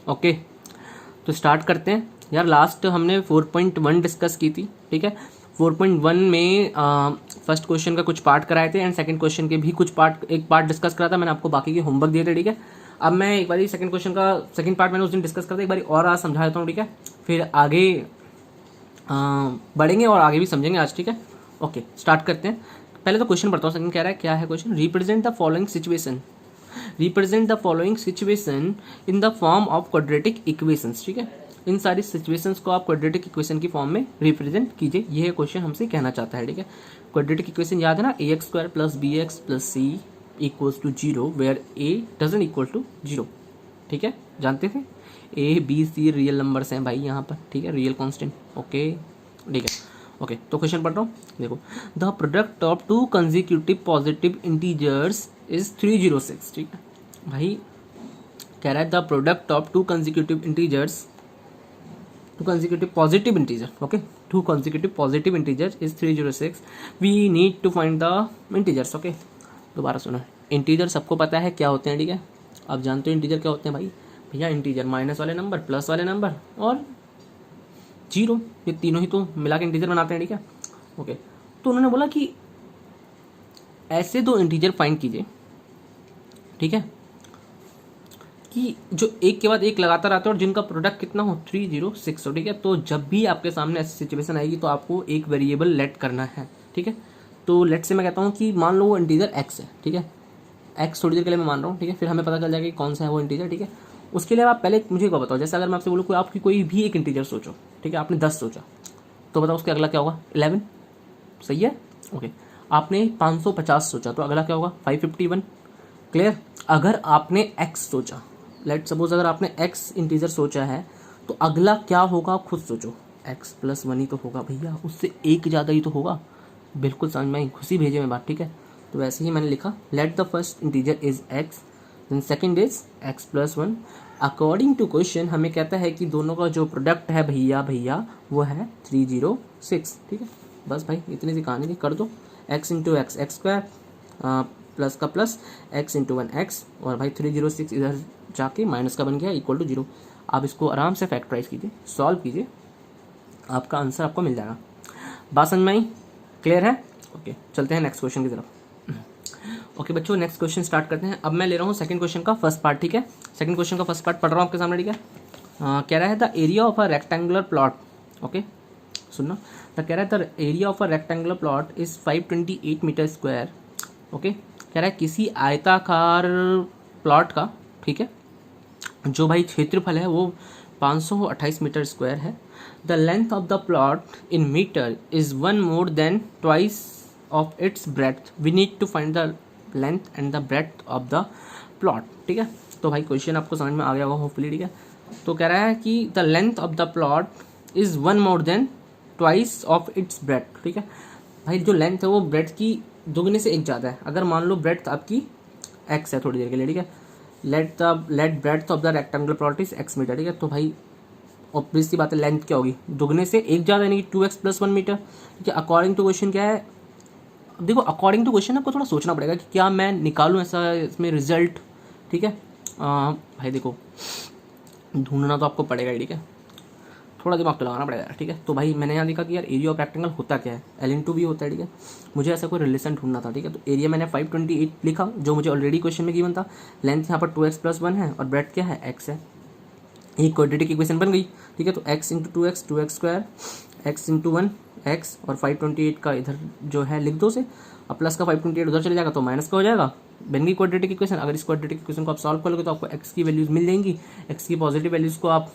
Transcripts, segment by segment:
Okay, तो start करते हैं यार। लास्ट हमने 4.1 डिस्कस की थी, ठीक है। 4.1 में फर्स्ट क्वेश्चन का कुछ पार्ट कराए थे एंड सेकंड क्वेश्चन के भी कुछ पार्ट, एक पार्ट डिस्कस करा था। मैंने आपको बाकी के होमवर्क दिए थे, ठीक है। अब मैं एक बार सेकंड क्वेश्चन का सेकंड पार्ट मैंने उस दिन डिस्कस करता, एक बार और आज समझा देता हूँ, ठीक है। फिर आगे बढ़ेंगे और आगे भी समझेंगे आज, ठीक है। ओके, स्टार्ट करते हैं। पहले तो क्वेश्चन पढ़ता हूँ, सेकंड कह रहा है, क्या है question? Represent the following situation, represent the following situation in the form of quadratic equations, ठीक है। इन सारी सिचुएशंस को आप क्वाड्रेटिक इक्वेशन की फॉर्म में रिप्रेजेंट कीजिए, यह क्वेश्चन हमसे कहना चाहता है, ठीक है। क्वाड्रेटिक इक्वेशन याद है ना, ax² + bx + c = 0 where a doesn't equal to 0, ठीक है। जानते थे a b c real numbers हैं भाई यहाँ पर, ठीक है, रियल कांस्टेंट। ओके, ठीक है। ओके, तो क्वेश्चन पढ़ रहा हूँ, देखो। The product of 2 consecutive positive integers is 306, ठीक है भाई। कह रहा है the product of 2 consecutive integers, 2 consecutive positive integer, okay, 2 consecutive positive integers is 306. We need to find the integers, okay। दोबारा सुनो, इंटीजर सबको पता है क्या होते हैं, ठीक है। आप जानते हो इंटीजर क्या होते हैं भाई? भैया इंटीजर माइनस वाले नंबर, प्लस वाले नंबर और जीरो, ये तीनों ही तो मिला के इंटीजर बनाते हैं, ठीक है। ओके, तो उन्होंने बोला कि ऐसे 2 इंटीजर फाइंड कीजिए, ठीक है, कि जो एक के बाद एक लगातार आते हैं और जिनका प्रोडक्ट कितना हो 306 हो, ठीक है। तो जब भी आपके सामने ऐसी सिचुएशन आएगी तो आपको एक वेरिएबल लेट करना है, ठीक है। तो लेट से मैं कहता हूँ कि मान लो वो इंटीजर x है, ठीक है। x थोड़ी देर के लिए मैं मान रहा हूँ, ठीक है, फिर हमें पता चल जाएगा कि कौन सा है वो इंटीजर, ठीक है। उसके लिए आप पहले मुझे को बताओ, जैसे अगर मैं आपसे बोलूँ कोई आपकी कोई भी एक इंटीजर सोचो, ठीक है, आपने 10 सोचा, तो बताओ उसके अगला क्या होगा? 11, सही है। ओके, आपने 550 सोचा तो अगला क्या होगा? 551, क्लियर। अगर आपने x सोचा, लेट सपोज अगर आपने x इंटीजर सोचा है तो अगला क्या होगा खुद सोचो, x + 1 ही तो होगा भैया, उससे एक ज़्यादा ही तो होगा। बिल्कुल समझ में आई, खुशी भेजे में बात, ठीक है। तो वैसे ही मैंने लिखा, let the first integer is x, then second is x + 1। According to question हमें कहता है कि दोनों का जो प्रोडक्ट है भैया वो है 306, ठीक है। बस भाई इतनी सी कहानी थी, कर दो। x × x x², प्लस का प्लस, x × 1 x, और भाई 306 इधर जाके माइनस का बन गया = 0। आप इसको आराम से फैक्टराइज कीजिए, सॉल्व कीजिए, आपका आंसर आपको मिल जाएगा। बात समझ में आई? क्लियर है? ओके, चलते हैं नेक्स्ट क्वेश्चन की तरफ। ओके बच्चों, नेक्स्ट क्वेश्चन स्टार्ट करते हैं। अब मैं ले रहा हूँ सेकंड क्वेश्चन का फर्स्ट पार्ट, ठीक है। सेकंड क्वेश्चन का फर्स्ट पार्ट पढ़ रहा हूँ आपके सामने, ठीक है। कह रहा है the area of a rectangular plot, okay सुनना। तो कह रहा है the area of a rectangular plot is 528 meter square, okay. कह रहा है किसी आयताकार प्लॉट का, ठीक है, जो भाई क्षेत्रफल है वो 528 मीटर स्क्वायर है। The length of the plot in meter is 1 more than twice of its breadth. We need to find the length and the breadth of the plot, ठीक है। तो भाई क्वेश्चन आपको समझ में आ गया होगा होपफुली, ठीक है। तो कह रहा है कि the length of the plot is 1 more than twice of its breath, ठीक है। भाई जो लेंथ है वो ब्रेथ की दोगुने से एक ज़्यादा है। अगर मान लो ब्रेथ आपकी x है थोड़ी देर के लिए, ठीक है, let breadth of the rectangular plot is x meter, ठीक है। तो भाई ऑब्वियस सी बात है, लेंथ क्या होगी? दोगुने से एक ज़्यादा, यानी कि 2x + 1 मीटर, ठीक है। अकॉर्डिंग टू क्वेश्चन क्या है? देखो अकॉर्डिंग टू क्वेश्चन आपको थोड़ा सोचना पड़ेगा कि क्या मैं निकालूं ऐसा इसमें रिजल्ट, ठीक है। भाई देखो ढूंढना तो आपको पड़ेगा ही, ठीक है, थोड़ा दिमाग तो लगाना पड़ेगा, ठीक है। तो भाई मैंने यहाँ देखा कि यार एरिया ऑफ रेक्टेंगल होता क्या है, L × V होता है, ठीक है। मुझे ऐसा कोई रिलेशन ढूंढना था, ठीक है। तो एरिया मैंने 528 लिखा, जो मुझे ऑलरेडी क्वेश्चन में गिवन था। लेंथ यहाँ पर 2x + 1 है और ब्रेथ क्या है? x है। एक क्वाड्रेटिक इक्वेशन बन गई, ठीक है। तो x × 2x 2x², x × 1 x, और 528 का इधर जो है लिख दो से, अब प्लस का 528 उधर चले जाएगा तो माइनस का हो जाएगा, बन गई क्वाड्रेटिक इक्वेशन। अगर इस क्वाड्रेटिक इक्वेशन को आप सॉल्व करोगे तो आपको x की वैल्यूज मिल जाएंगी। x की पॉजिटिव वैल्यूज को आप,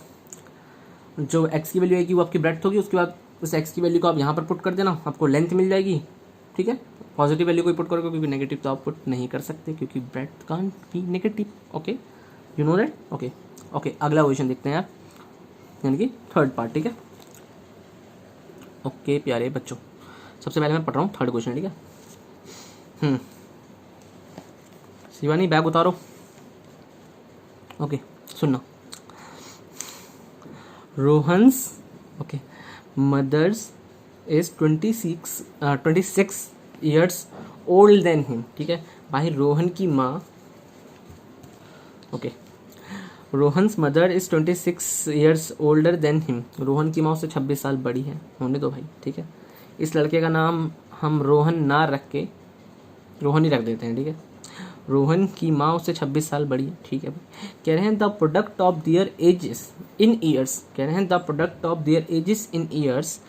जो x की वैल्यू आएगी वो आपकी ब्रेथ होगी, उसके बाद उस x की वैल्यू को आप यहाँ पर पुट कर देना, आपको लेंथ मिल जाएगी, ठीक है। पॉजिटिव वैल्यू को पुट करोगे क्योंकि नेगेटिव तो आप पुट नहीं कर सकते क्योंकि breadth can't be negative, okay, you know that. Okay okay, अगला क्वेश्चन देखते हैं आप, यानी कि थर्ड पार्ट, ठीक है। ओके प्यारे बच्चों, सबसे पहले मैं पढ़ रहा हूँ थर्ड क्वेश्चन, ठीक है। शिवानी बैग उतारो, ओके सुनना। Rohan's, okay, mothers is 26 years old then him, ठीक है। भाई रोहन की माँ, okay, Rohan's mother is 26 years older then him. Rohan की माँ उससे 26 साल बड़ी है, होने दो भाई, ठीक है। इस लड़के का नाम हम रोहन ना रख के रोहन ही रख देते हैं, ठीक है। रोहन की माँ उससे 26 साल बड़ी है, ठीक है भाई। कह रहे हैं the product of their edges in years, कह रहे हैं the product of their edges in years,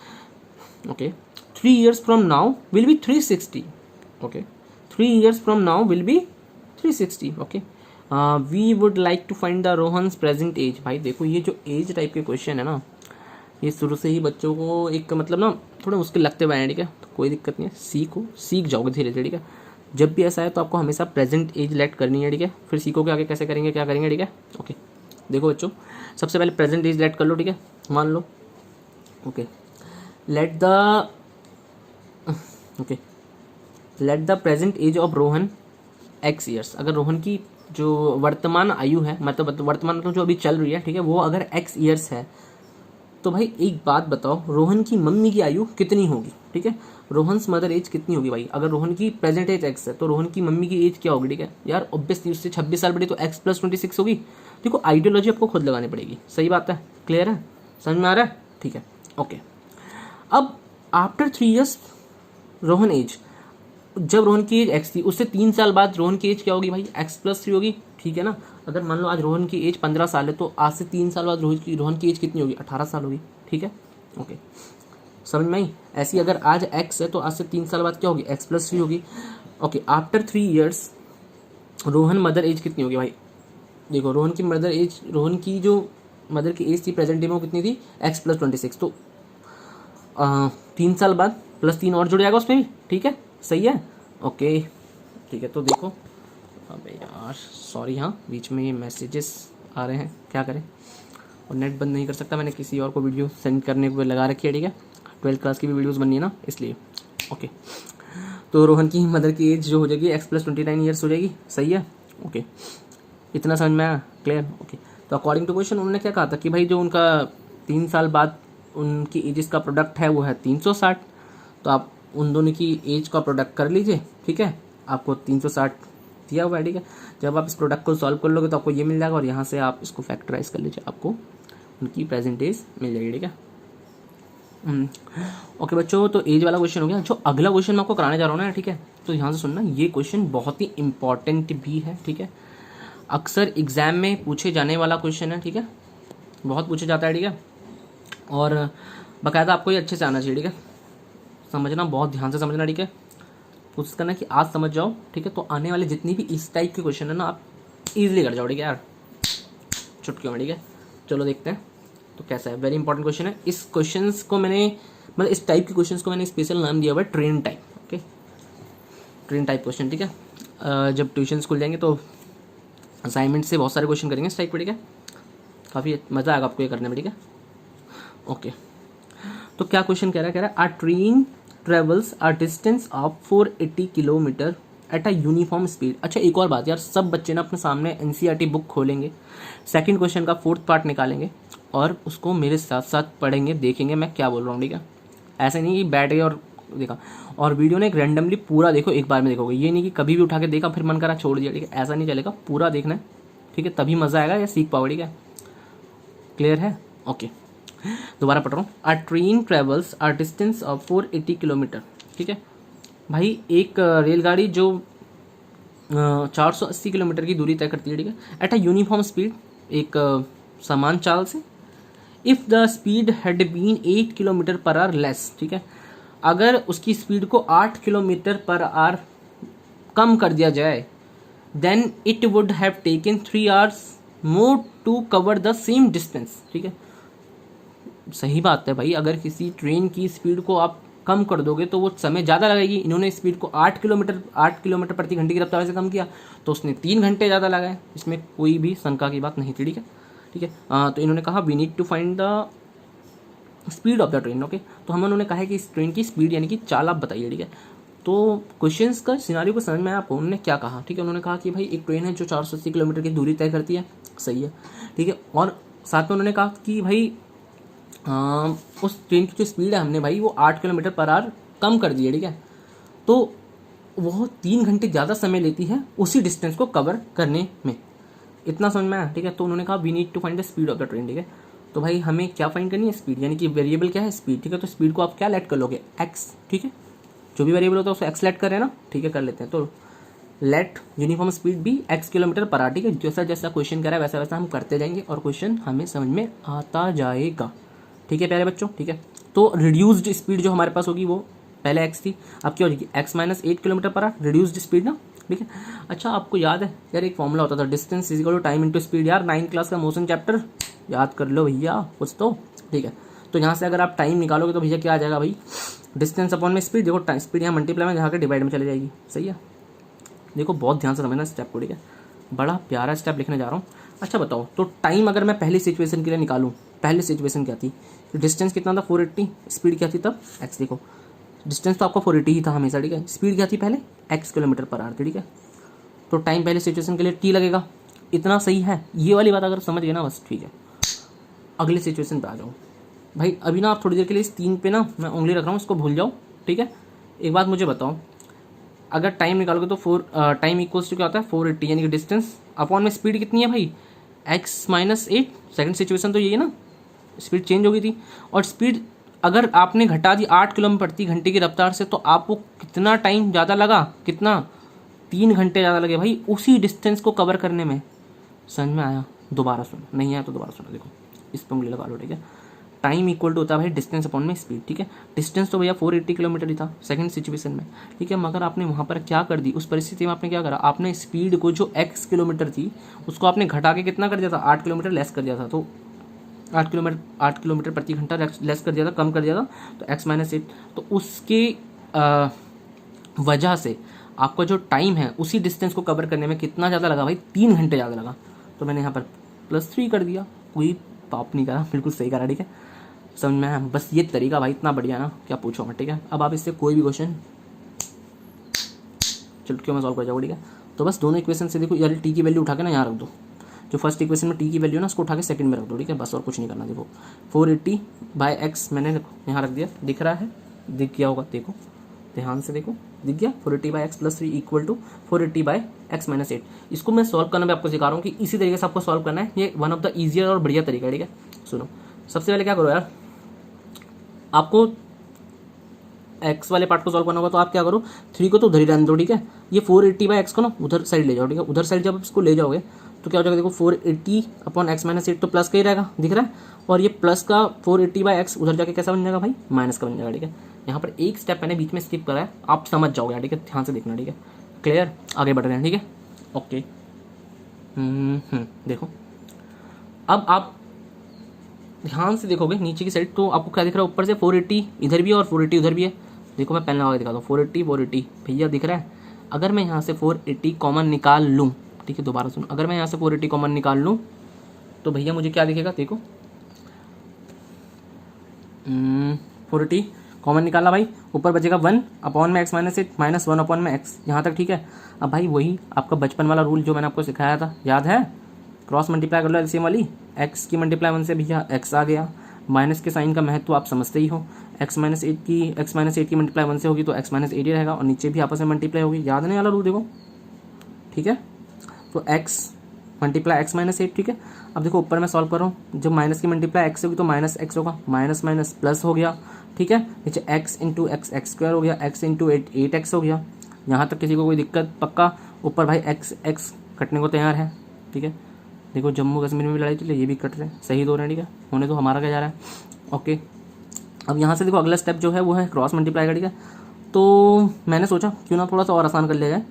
okay, 3 years from now will be 360, okay, 3 years from now will be 360, okay. We would like to find the Rohan's present age। भाई देखो ये जो as type के question है ना, ये शुरू से ही बच्चों को एक मतलब ना थोड़ा मुश्किल लगते हुए हैं, ठीक है। तो कोई दिक्कत नहीं है, सीख जाओगे धीरे धीरे, ठीक है। जब भी ऐसा है तो आपको हमेशा प्रेजेंट एज लेट करनी है, ठीक है। फिर सीखोगे आगे कैसे करेंगे, क्या करेंगे, ठीक है। ओके, देखो बच्चों, सबसे पहले प्रेजेंट एज लेट कर लो, ठीक है, मान लो, okay. Let the present age of Rohan x years. अगर रोहन की जो वर्तमान आयु है, मतलब वर्तमान मतलब जो अभी चल रही है, ठीक है, वो अगर एक्स ईयर्स है, तो भाई एक बात बताओ, रोहन की मम्मी की आयु कितनी होगी, ठीक है। रोहन्स मदर एज कितनी होगी भाई। अगर रोहन की प्रेजेंट एज एक्स है तो रोहन की मम्मी की एज क्या होगी, ठीक है यार। ऑब्वियसली उससे 26 साल बड़ी, तो एक्स प्लस 26 होगी। देखो आइडियोलॉजी आपको खुद लगानी पड़ेगी, सही बात है, क्लियर है, समझ में आ रहा है, ठीक है, ओके। अब आफ्टर 3 years रोहन एज, जब रोहन की एज एक्स थी, उससे 3 साल बाद रोहन की एज क्या होगी भाई, एक्स प्लस 3 होगी, ठीक है ना। अगर मान लो आज रोहन की एज 15 साल है, तो आज से 3 साल बाद रोहन की एज कितनी होगी, 18 साल होगी, ठीक है, ओके, समझ में आई। ऐसी अगर आज एक्स है तो आज से 3 साल बाद क्या होगी, एक्स प्लस 3 होगी, okay. After 3 years Rohan mother age कितनी होगी भाई। देखो रोहन की मदर एज, रोहन की जो मदर की एज थी प्रेजेंट डे में, वो कितनी थी, एक्स प्लस 26, तो 3 साल बाद प्लस 3 और जुड़ जाएगा उसमें भी, ठीक है, सही है, ओके, ठीक है। तो देखो, अबे यार सॉरी, हाँ बीच में ये मैसेजेस आ रहे हैं, क्या करें, और नेट बंद नहीं कर सकता, मैंने किसी और को वीडियो सेंड करने को लगा रखी है, ठीक है। 12th क्लास की भी वीडियोस बननी है ना, इसलिए, ओके। तो रोहन की मदर की एज जो हो जाएगी एक्स प्लस 29 ईयर्स हो जाएगी, सही है, ओके। इतना समझ में आया, क्लियर, ओके। तो अकॉर्डिंग टू क्वेश्चन उन्होंने क्या कहा था कि भाई जो उनका 3 साल बाद उनकी एजेस का प्रोडक्ट है वो है 360, तो आप उन दोनों की एज का प्रोडक्ट कर लीजिए, ठीक है, आपको 360 दिया हुआ है, ठीक है। जब आप इस प्रोडक्ट को सॉल्व कर लोगे तो आपको ये मिल जाएगा, और यहाँ से आप इसको फैक्टराइज कर लीजिए, आपको उनकी प्रेजेंट एज मिल जाएगी, ठीक है। ओके बच्चों, तो एज वाला क्वेश्चन हो गया। जो अगला क्वेश्चन मैं आपको कराने जा रहा हूँ ना, ठीक है, तो यहाँ से सुनना, ये क्वेश्चन बहुत ही इंपॉर्टेंट भी है, ठीक है। अक्सर एग्जाम में पूछे जाने वाला क्वेश्चन है, ठीक है, बहुत पूछे जाता है, ठीक है, और बाकायदा आपको ये अच्छे से आना चाहिए, ठीक है, समझना, बहुत ध्यान से समझना, ठीक है। कोशिश करना कि आज समझ जाओ, ठीक है, तो आने वाले जितनी भी इस टाइप के क्वेश्चन है ना, आप इजीली कर जाओ, ठीक है यार, चुटकियों में, ठीक है। चलो देखते हैं तो कैसा है, वेरी इंपॉर्टेंट क्वेश्चन है। इस क्वेश्चंस को मैंने, मतलब इस टाइप के क्वेश्चंस को मैंने स्पेशल नाम दिया हुआ है train type, okay, train type question, ठीक है। जब ट्यूशन खुल जाएंगे तो असाइनमेंट से बहुत सारे क्वेश्चन करेंगे इस टाइप पे, ठीक है, काफ़ी मज़ा आएगा आपको ये करने में, ठीक है, ओके। तो क्या क्वेश्चन कह रहा है, a train travels a distance of 480 kilometre at a uniform speed. अच्छा एक और बात यार, सब बच्चे ना अपने सामने एनसीईआरटी बुक खोलेंगे, सेकंड क्वेश्चन का 4th पार्ट निकालेंगे और उसको मेरे साथ साथ पढ़ेंगे, देखेंगे मैं क्या बोल रहा हूँ, ठीक है। ऐसे नहीं कि बैठ गए और देखा, और वीडियो ने एक रैंडमली पूरा देखो, एक बार में देखोगे, ये नहीं कि कभी भी उठा के देखा फिर मन करा छोड़ दिया, ठीक है, ऐसा नहीं चलेगा, पूरा देखना है, ठीक है, तभी मज़ा आएगा या सीख पाओगे, ठीक है, क्लियर है, ओके। दोबारा पढ़ रहा हूँ, a train travels a distance of 480 kilometre, ठीक है भाई। एक रेलगाड़ी जो 480 किलोमीटर की दूरी तय करती है, ठीक है, एट अ यूनिफॉर्म स्पीड, एक समान चाल से, if the speed had been 8 kilometer per hour less, ठीक है, अगर उसकी स्पीड को 8 किलोमीटर पर आवर कम कर दिया जाए, then it would have taken 3 hours more to cover the same distance, ठीक है। सही बात है भाई, अगर किसी ट्रेन की स्पीड को आप कम कर दोगे तो वो समय ज़्यादा लगेगी। इन्होंने स्पीड को 8 किलोमीटर प्रति घंटे की रफ्तार से कम किया, तो उसने 3 घंटे ज़्यादा लगाए, इसमें कोई भी शंका की बात नहीं थी, ठीक है, ठीक है। तो इन्होंने कहा we need to find the speed of the train, okay. तो हम उन्होंने कहा है कि इस ट्रेन की स्पीड यानी कि चाल आप बताइए, ठीक है। तो क्वेश्चंस का सिनारियो को समझ में आया आपको, उन्होंने क्या कहा, ठीक है। उन्होंने कहा कि भाई एक ट्रेन है जो 480 किलोमीटर की दूरी तय करती है, सही है, ठीक है, और साथ में उन्होंने कहा कि भाई उस ट्रेन की जो स्पीड है हमने भाई वो 8 किलोमीटर पर आवर कम कर दी है, ठीक है, तो वो 3 घंटे ज़्यादा समय लेती है उसी डिस्टेंस को कवर करने में, इतना समझ में आया, ठीक है। तो उन्होंने कहा we need to find the speed of the train, ठीक है। तो भाई हमें क्या फाइंड करनी है, स्पीड, यानी कि वेरिएबल क्या है, स्पीड, ठीक है। तो स्पीड को आप क्या लेट कर लोगे, एक्स, ठीक है। जो भी वेरिएबल होता है उसको एक्स लेट कर रहे हैं ना, ठीक है, कर लेते हैं। तो लेट यूनिफॉर्म स्पीड भी एक्स किलोमीटर पर आवर, ठीक है। जैसा जैसा क्वेश्चन कर रहा है वैसा वैसा हम करते जाएंगे और क्वेश्चन हमें समझ में आता जाएगा, ठीक है प्यारे बच्चों, ठीक है। तो रिड्यूस्ड स्पीड जो हमारे पास होगी वो पहले एक्स थी, अब क्या हो जाएगी x minus 8 kilometer per our, reduced speed ना, ठीक है। अच्छा आपको याद है यार एक फॉर्मूला होता था, distance is equal to time into speed, यार 9th क्लास का मोशन चैप्टर याद कर लो भैया कुछ तो, ठीक है। तो यहाँ से अगर आप टाइम निकालोगे तो भैया क्या आ जाएगा भाई, डिस्टेंस अपॉन में स्पीड, देखो स्पीड यहाँ मल्टीप्लाई में जाकर डिवाइड में चले जाएगी, सही है। देखो बहुत ध्यान से समझना स्टेप को, ठीक है, बड़ा प्यारा स्टेप लिखने जा रहा हूँ। अच्छा बताओ, तो टाइम अगर मैं पहली सिचुएशन के लिए निकालूँ, पहली सिचुएशन क्या थी, डिस्टेंस कितना था 480, स्पीड क्या थी तब एक्स, देखो डिस्टेंस तो आपका 480 ही था हमेशा, ठीक है। स्पीड क्या थी पहले एक्स किलोमीटर पर आवर थी, ठीक है। तो टाइम पहले सिचुएशन के लिए टी लगेगा, इतना सही है, ये वाली बात अगर समझ गए ना बस ठीक है। अगले सिचुएशन पे आ जाओ भाई, अभी ना आप थोड़ी देर के लिए इस 3 पे ना मैं उंगली रख रहा हूँ, इसको भूल जाओ, ठीक है। एक बात मुझे बताओ, अगर टाइम निकालोगे तो टाइम इक्वल्स टू क्या होता है 480, यानी कि डिस्टेंस अपॉन में स्पीड कितनी है भाई एक्स माइनस 8, सेकेंड सिचुएशन तो यही है ना, स्पीड चेंज हो गई थी। और स्पीड अगर आपने घटा दी 8 किलोमीटर प्रति घंटे की रफ्तार से, तो आपको कितना टाइम ज़्यादा लगा, कितना 3 घंटे ज़्यादा लगे भाई उसी डिस्टेंस को कवर करने में। समझ में आया, दोबारा सुनो, नहीं आया तो दोबारा सुनो, देखो इस पर उंगली लगा लो, ठीक है। टाइम इक्वल टू होता है भाई डिस्टेंस अपॉन में स्पीड, ठीक है। डिस्टेंस तो भैया 480 किलोमीटर ही था सेकंड सिचुएशन में, ठीक है। मगर आपने वहाँ पर क्या कर दी, उस परिस्थिति में आपने क्या करा, आपने स्पीड को जो x किलोमीटर थी उसको आपने घटा के कितना कर दिया था, 8 किलोमीटर लेस कर दिया था। तो 8 किलोमीटर प्रति घंटा लेस कर दिया था, कम कर दिया था, तो x माइनस 8, तो उसके वजह से आपका जो टाइम है उसी डिस्टेंस को कवर करने में कितना ज़्यादा लगा भाई, 3 घंटे ज़्यादा लगा। तो मैंने यहाँ पर +3 कर दिया, कोई पाप नहीं करा, बिल्कुल सही करा, ठीक है। समझ में आया, बस ये तरीका भाई इतना बढ़िया ना क्या पूछो मैं, ठीक है। अब आप इससे कोई भी क्वेश्चन चुटकियों में सॉल्व कर जाओ, ठीक है। तो बस दोनों इक्वेशन से देखो यार टी की वैल्यू उठा के ना यहाँ रख दो, जो फर्स्ट इक्वेशन में टी की वैल्यू ना उसको उठा के सेकंड में रख दो, ठीक है, बस और कुछ नहीं करना। देखो 480 बाय एक्स मैंने यहाँ रख दिया, दिख रहा है, दिख गया होगा, देखो ध्यान से देखो, दिख गया 480 by x plus 3 equal to 480 by x minus 8। इसको मैं सॉल्व करना मैं आपको सिखा रहा हूँ कि इसी तरीके से आपको सॉल्व करना है, ये वन ऑफ द ईजियर और बढ़िया तरीका है, ठीक है। सुनो सबसे पहले क्या करो यार, आपको एक्स वाले पार्ट को सॉल्व करना होगा, तो आप क्या करो 3 को तो उधर ही रहने दो, ठीक है। ये 480 बाय एक्स को ना उधर साइड ले जाओ, ठीक है। उधर साइड जब आप इसको ले जाओगे तो क्या हो जाएगा, देखो 480 अपॉन एक्स माइनस 8 तो प्लस का ही रहेगा, दिख रहा है। और ये प्लस का 480 बाय एक्स उधर जाके कैसा बन जाएगा भाई, माइनस का बन जाएगा, ठीक है। यहाँ पर एक स्टेप मैंने बीच में स्किप करा है, आप समझ जाओगे, ठीक है, ध्यान से देखना, ठीक है। क्लियर, आगे बढ़ रहे हैं, ठीक है, ओके। देखो अब आप ध्यान से देखोगे नीचे की साइड तो आपको क्या दिख रहा है, ऊपर से 480 इधर भी है और 480 उधर भी है। देखो मैं पेन लगा के दिखाता हूँ, 480 भैया दिख रहा है। अगर मैं यहाँ से 480 कॉमन निकाल लूँ, ठीक है, दोबारा सुनो, अगर मैं यहाँ से 480 कॉमन निकाल लूँ तो भैया मुझे क्या दिखेगा, देखो 480 कॉमन निकाला भाई, ऊपर बचेगा 1 अपॉन में एक्स माइनस 8 माइनस 1 अपॉन में एक्स, यहाँ तक ठीक है। अब भाई वही आपका बचपन वाला रूल जो मैंने आपको सिखाया था, याद है, क्रॉस मल्टीप्लाई कर लो एलसीएम वाली, एक्स की मल्टीप्लाई 1 से भैया एक्स आ गया, माइनस के साइन का महत्व आप समझते ही हो, एक्स माइनस 8 की मल्टीप्लाई 1 से होगी तो एक्स माइनस 8 ही रहेगा, और नीचे भी आपस में मल्टीप्लाई होगी, याद नहीं वाला रूल देखो, ठीक है। तो एक्स मल्टीप्लाई एक्स माइनस 8, ठीक है। अब देखो ऊपर मैं सॉल्व कर रहा हूँ, जब माइनस की मल्टीप्लाई एक्स होगी तो माइनस एक्स होगा, माइनस माइनस प्लस हो गया, ठीक है। नीचे x into x x square हो गया, एक्स इंटू 8 एक्स हो गया, यहाँ तक किसी को कोई दिक्कत पक्का। ऊपर भाई एक्स एक्स कटने को तैयार है, ठीक है। देखो जम्मू कश्मीर में भी लड़ाई चल रही है, ये भी कट रहे हैं, शहीद हो रहे हैं, ठीक है। होने तो हमारा क्या जा रहा है, ओके। अब यहाँ से देखो अगला स्टेप जो है वो है क्रॉस मल्टीप्लाई का, ठीक है। तो मैंने सोचा क्यों ना थोड़ा सा और आसान कर लिया जाए,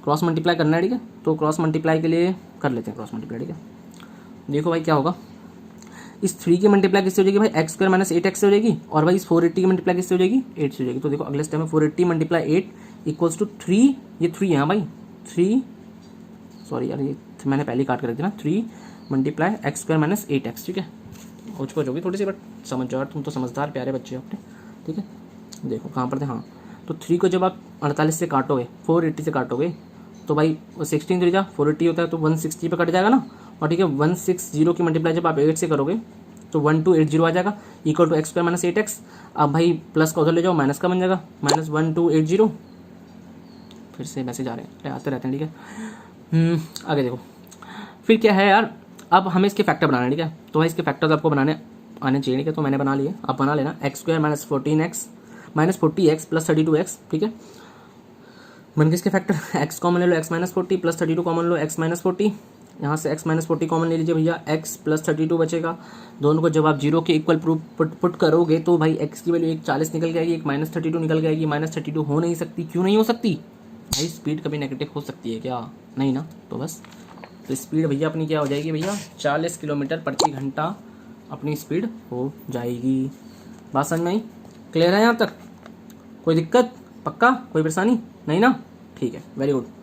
क्रॉस मल्टीप्लाई करना है, ठीक है। तो क्रॉस मल्टीप्लाई के लिए कर लेते हैं क्रॉस मल्टीप्लाई, ठीक है। देखो भाई क्या होगा, इस 3 की मल्टीप्लाई किससे हो जाएगी भाई, एक्स स्क्वायर माइनस 8 एक्स से हो जाएगी, और भाई इस 480 की मल्टीप्लाई किससे हो जाएगी, 8 से हो जाएगी। तो देखो अगले स्टेप में 480 मल्टीप्लाई 8 इक्वल्स टू 3, ये 3 है हाँ भाई, 3 सॉरी यार ये मैंने पहले काट कर रखी ना, 3 multiply x square minus 8 x, ठीक है। कुछ कुछ होगी थोड़ी सी, बट समझ जाओ तुम तो समझदार प्यारे बच्चे हो अपने, ठीक है। देखो कहाँ पर थे, हाँ, तो 3 को जब आप 48 से काटोगे, 480 से काटोगे तो भाई 16 3 480 होता है, तो 160 पे कट जाएगा ना, और ठीक है 160 की मल्टीप्लाई जब आप 8 से करोगे तो 1280 आ जाएगा, equal to x square minus 8 x. अब भाई प्लस का उधर ले जाओ, माइनस का बन जाएगा, माइनस 1280, फिर से मैसेज आ रहे हैं, आते रहते हैं, ठीक है। आगे देखो, फिर क्या है यार, अब हमें इसके फैक्टर बनाना है, ठीक है। तो भाई इसके फैक्टर्स आपको बनाने आने चाहिए, ठीक है। तो मैंने बना लिए, आप बना लेना। X square minus 14x minus 40x plus 32x, ठीक है। बन गए इसके फैक्टर। एक्स कॉमन ले लो, एक्स माइनस 40 प्लस 32 कॉमन लो, एक्स माइनस 40। यहाँ से एक्स माइनस 40 कॉमन ले लीजिए भैया, एक्स प्लस 32 बचेगा। दोनों को जब आप जीरो के इक्वल प्रूफ पुट करोगे तो भाई एक्स की वैल्यू एक 40 निकल जाएगी, एक माइनस 32 निकल जाएगी। माइनस 32 हो नहीं सकती, क्यों नहीं हो सकती भाई? स्पीड कभी नेगेटिव हो सकती है क्या? नहीं ना, तो बस तो स्पीड भैया अपनी क्या हो जाएगी भैया, 40 किलोमीटर प्रति घंटा अपनी स्पीड हो जाएगी। बात समझ में आई? क्लियर है यहाँ तक? कोई दिक्कत? पक्का? कोई परेशानी नहीं ना? ठीक है, वेरी गुड।